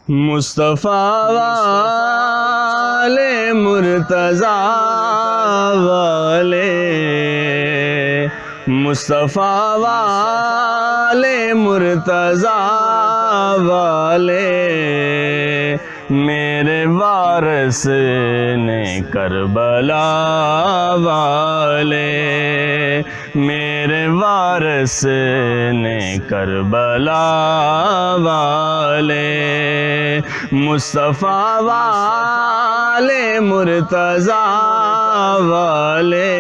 مصطفیٰ والے مرتضیٰ والے، مصطفیٰ والے مرتضیٰ والے، میرے وارث نے کربلا والے، میرے وارث نے کربلا والے، مصطفیٰ والے مرتضیٰ والے،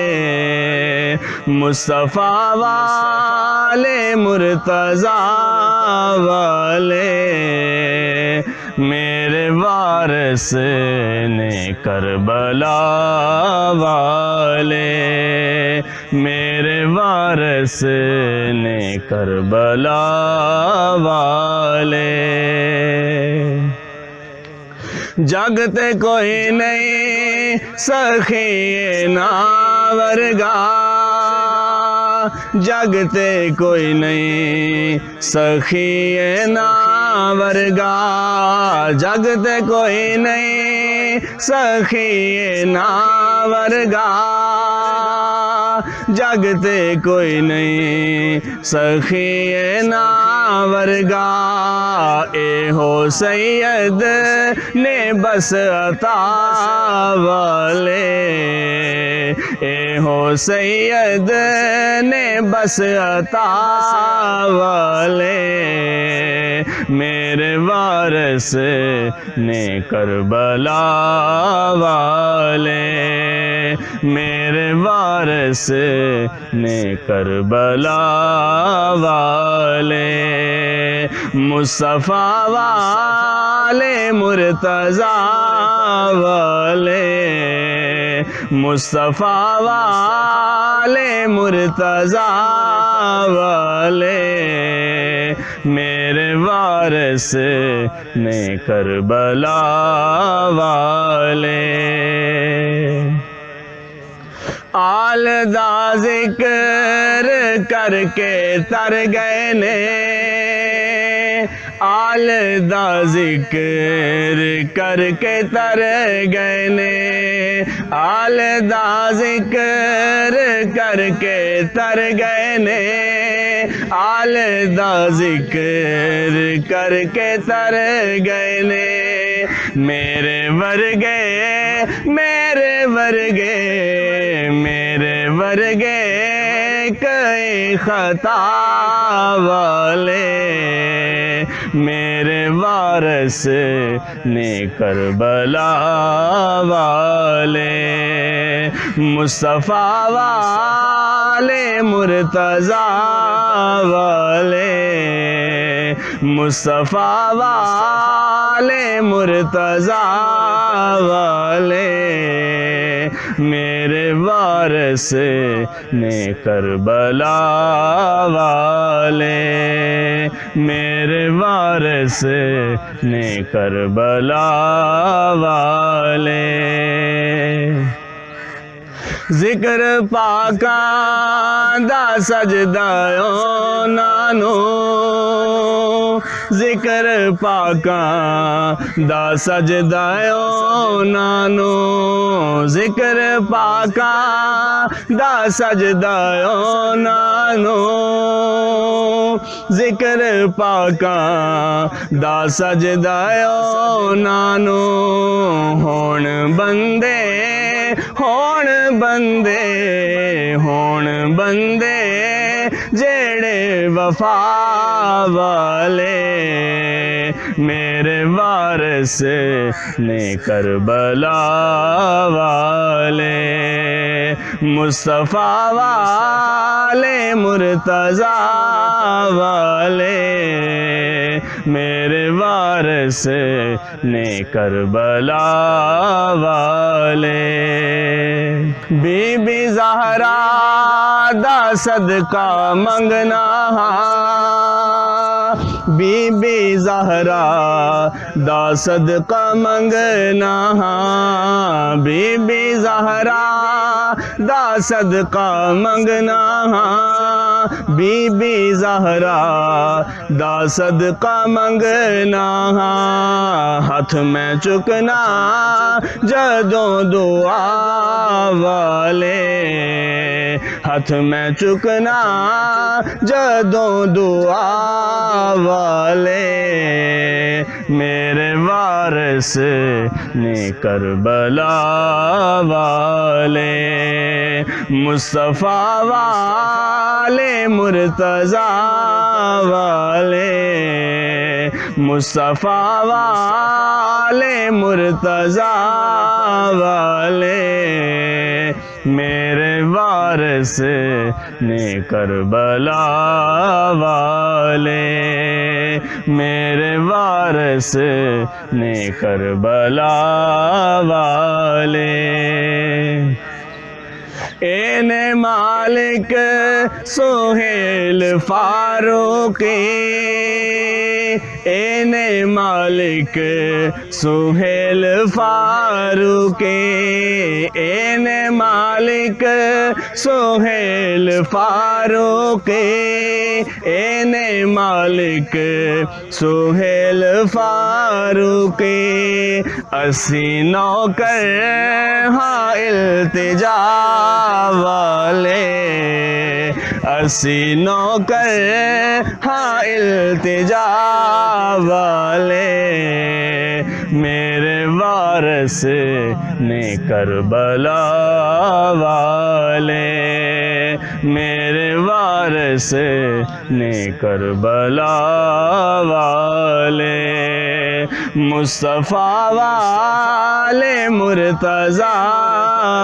مصطفیٰ والے مرتضیٰ والے، میرے وارث نے کربلا والے، میرے وارث نے کربلا والے۔ جگتے کوئی نہیں سخی ناورگا، جگتے کوئی نہیں سخی ناورگا، جگتے کوئی نہیں سخی ناورگا، جگتے کوئی نہیں سخی ناورگا، اے ہو سید نے بس عطا والے، اے ہو سید نے بس عطا والے، میرے وارث نے کربلا والے، میرے وارث نے کربلا والے، مصطفیٰ والے مرتضیٰ والے، مصطفیٰ والے مرتضیٰ والے، میرے وارث نے کربلا والے، آل دا ذکر کر کے تر گئے نے، آل دا ذکر کر کے تر گئے نے، آل دا ذکر کر کے تر گئے نے، آل دا ذکر کر کے تر گئے نے، میرے ورگے میرے ورگے میرے ورگے کئی خطا والے، میرے وارث نے کربلا والے، مصطفیٰ والے مرتضیٰ والے، مصطفیٰ والے مرتضیٰ والے، میرے وارث نے کربلا والے، میرے وارث نے کربلا والے، ذکر پاکاں دا سجدایوں نانو، ذکر پاکاں دا سجدایوں نانو، ذکر پاکاں دا سجدایوں نانو، ذکر پاکاں دا سجدایوں نانو، ہون بندے ہون بندے ہون بندے جیڑے وفا والے، میرے وارث نے کربلا والے، مصطفیٰ والے مرتضیٰ والے، میرے وارث نے کربلا والے، بی بی زہرا دا صدقہ منگنا، بی بی زہرا دا صدقہ منگنا، بی بی زہرا دا صدقہ منگنا، بی بی زہرا دا صدقہ منگنا، ہاتھ میں چکنا جدوں دعا والے، ہاتھ میں چکنا جدوں دعا والے، میرے وارث نے کربلا والے، مصطفیٰ والے مرتضیٰ والے، مصطفیٰ والے مرتضیٰ والے، میرے وارث نے کربلا والے، میرے وارث نے کربلا والے۔ این مالک سہیل فاروقی، این مالک سہیل فاروقی، این مالک سہیل فاروقی، این مالک سہیل فاروقی، اسی نوکر ہاں التجا والے، اسی نوکر ہاں التجا والے، میرے وارث نے کربلا والے، میرے وارث نے کربلا والے، مصطفیٰ والے مرتضیٰ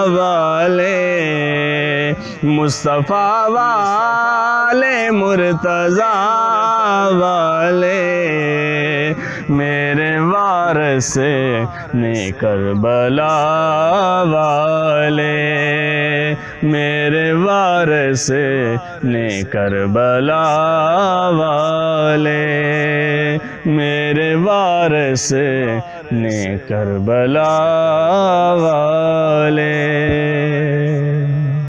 والے، مصطفیٰ والے مرتضیٰ والے، میرے وارث نے کربلا والے، میرے وارث نے کربلا والے، میرے وارث نے کربلا والے۔